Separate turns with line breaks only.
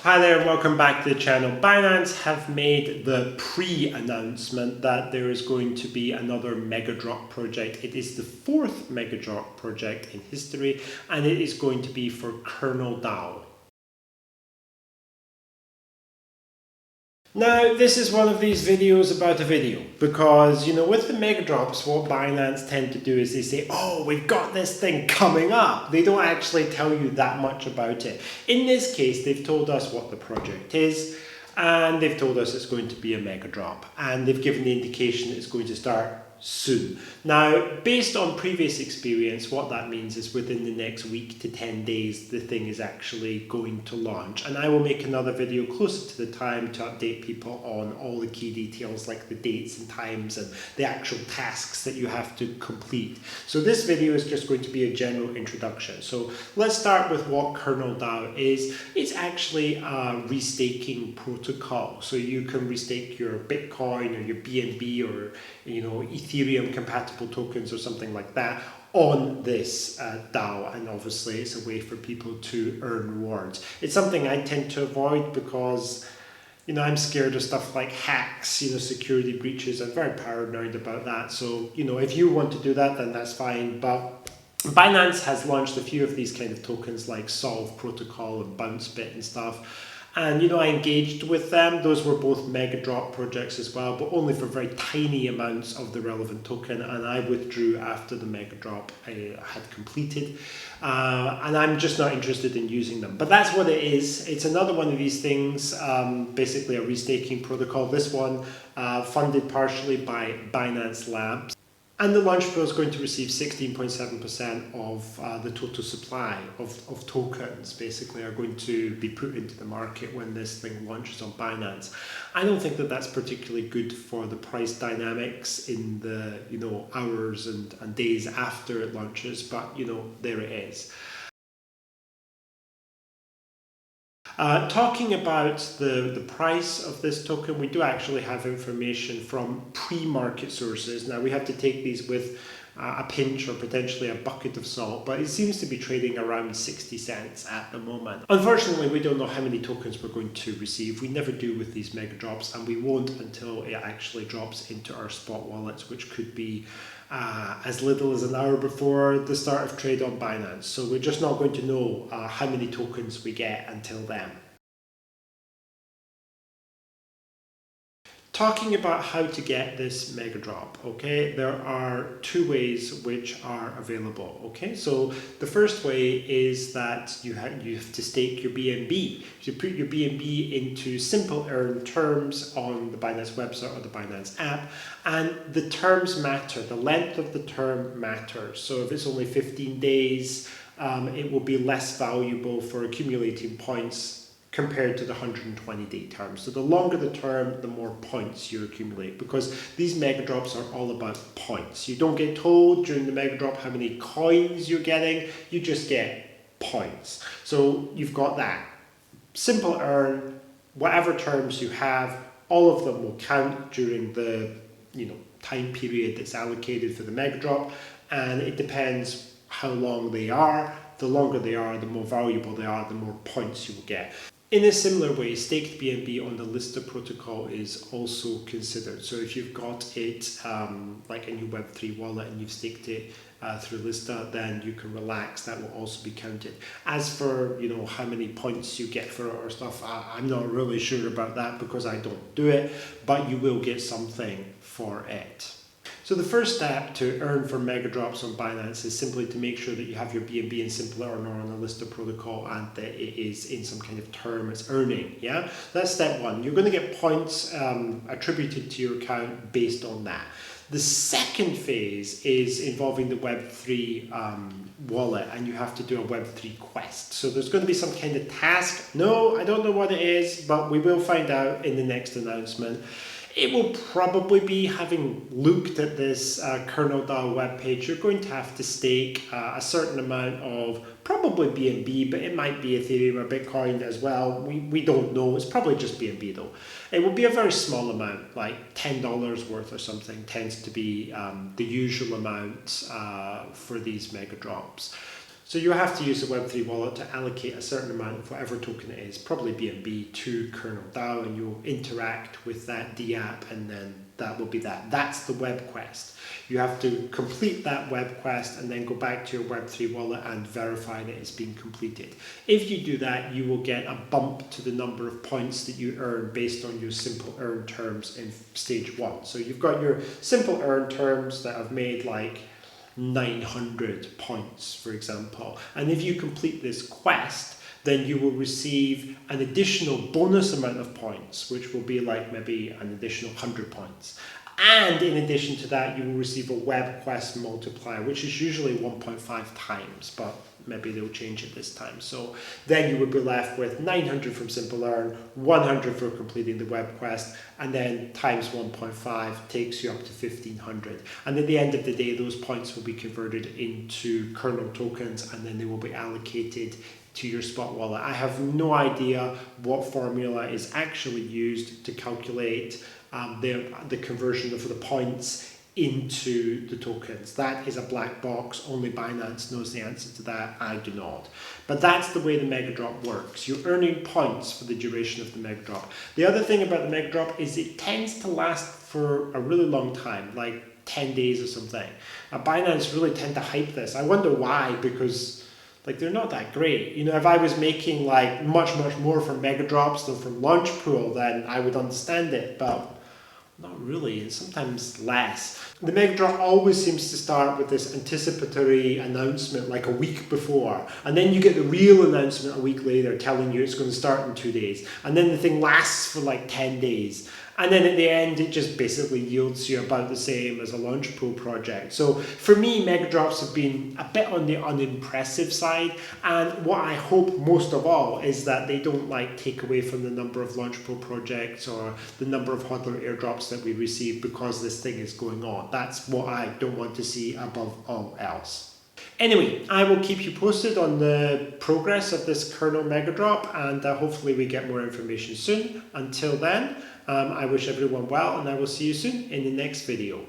Hi there and welcome back to the channel. Binance have made the pre-announcement that there is going to be another Megadrop project. It is the fourth Megadrop project in history and it is going to be for Kernel Dao. Now, this is one of these videos about a video because, with the Megadrops, what Binance tend to do is they say, oh, we've got this thing coming up. They don't actually tell you that much about it. In this case, they've told us what the project is and they've told us it's going to be a Megadrop and they've given the indication it's going to start soon. Now, based on previous experience, what that means is within the next week to 10 days, the thing is actually going to launch. And I will make another video closer to the time to update people on all the key details like the dates and times and the actual tasks that you have to complete. So this video is just going to be a general introduction. So let's start with what Kernel Dao is. It's actually a restaking protocol. So you can restake your Bitcoin or your BNB or Ethereum compatible tokens or something like that on this DAO, and obviously it's a way for people to earn rewards. It's something I tend to avoid because I'm scared of stuff like hacks, security breaches. I'm very paranoid about that. So if you want to do that, then that's fine. But Binance has launched a few of these kind of tokens like Solve Protocol and BounceBit and stuff. And I engaged with them. Those were both Megadrop projects as well, but only for very tiny amounts of the relevant token. And I withdrew after the Megadrop had completed. And I'm just not interested in using them. But that's what it is. It's another one of these things, basically a restaking protocol. This one funded partially by Binance Labs. And the launch pool is going to receive 16.7% of the total supply of tokens, basically, are going to be put into the market when this thing launches on Binance. I don't think that that's particularly good for the price dynamics in the hours and days after it launches, but there it is. Talking about the price of this token, we do actually have information from pre-market sources. Now we have to take these with a pinch or potentially a bucket of salt, but it seems to be trading around 60 cents at the moment. Unfortunately, we don't know how many tokens we're going to receive. We never do with these Megadrops, and we won't until it actually drops into our spot wallets, which could be as little as an hour before the start of trade on Binance. So we're just not going to know how many tokens we get until then. Talking about how to get this Megadrop, okay, there are two ways which are available, okay. So the first way is that you have to stake your BNB. You put your BNB into simple earn terms on the Binance website or the Binance app, and the terms matter. The length of the term matters. So if it's only 15 days, it will be less valuable for accumulating points compared to the 120-day term. So the longer the term, the more points you accumulate, because these Megadrops are all about points. You don't get told during the Megadrop how many coins you're getting, you just get points. So you've got that. Simple earn, whatever terms you have, all of them will count during the time period that's allocated for the Megadrop, and it depends how long they are. The longer they are, the more valuable they are, the more points you will get. In a similar way, staked BNB on the Lister protocol is also considered. So if you've got it like in your Web3 wallet and you've staked it through Lister, then you can relax. That will also be counted. As for how many points you get for it or stuff, I'm not really sure about that because I don't do it, but you will get something for it. So the first step to earn for Megadrops on Binance is simply to make sure that you have your BNB in simple earn or on the Lister protocol and that it is in some kind of term it's earning. Yeah, that's step one. You're going to get points attributed to your account based on that. The second phase is involving the Web3 wallet, and you have to do a Web3 quest. So there's going to be some kind of task. No, I don't know what it is, but we will find out in the next announcement. It will probably be, having looked at this Kernel Dao webpage, you're going to have to stake a certain amount of probably BNB, but it might be Ethereum or Bitcoin as well. We don't know. It's probably just BNB though. It will be a very small amount, like $10 worth or something, tends to be the usual amount for these Megadrops. So you have to use the Web3 wallet to allocate a certain amount of whatever token it is, probably BNB, to Kerneldao, and you'll interact with that DApp, and then that will be that. That's the web quest. You have to complete that web quest and then go back to your Web3 wallet and verify that it's been completed. If you do that, you will get a bump to the number of points that you earn based on your simple earn terms in stage 1. So you've got your simple earn terms that have made like 900 points, for example. And if you complete this quest, then you will receive an additional bonus amount of points, which will be like maybe an additional 100 points. And in addition to that, you will receive a web quest multiplier, which is usually 1.5 times, but maybe they'll change it this time. So then you would be left with 900 from Simple Earn, 100 for completing the web quest, and then times 1.5 takes you up to 1500. And at the end of the day, those points will be converted into kernel tokens, and then they will be allocated to your spot wallet. I have no idea what formula is actually used to calculate the conversion of the points into the tokens. That is a black box. Only Binance knows the answer to that. I do not. But that's the way the Megadrop works. You're earning points for the duration of the Megadrop. The other thing about the Megadrop is it tends to last for a really long time, like 10 days or something. Binance really tend to hype this. I wonder why, because like they're not that great. You know, if I was making like much more from Megadrops than from Launch Pool, then I would understand it, but not really, and sometimes less. The Megadrop always seems to start with this anticipatory announcement like a week before, and then you get the real announcement a week later telling you it's going to start in 2 days, and then the thing lasts for like 10 days. And then at the end, it just basically yields you about the same as a launch pool project. So for me, Megadrops have been a bit on the unimpressive side. And what I hope most of all is that they don't like take away from the number of launch pool projects or the number of hodler airdrops that we receive because this thing is going on. That's what I don't want to see above all else. Anyway, I will keep you posted on the progress of this kernel Megadrop, and hopefully we get more information soon. Until then, I wish everyone well, and I will see you soon in the next video.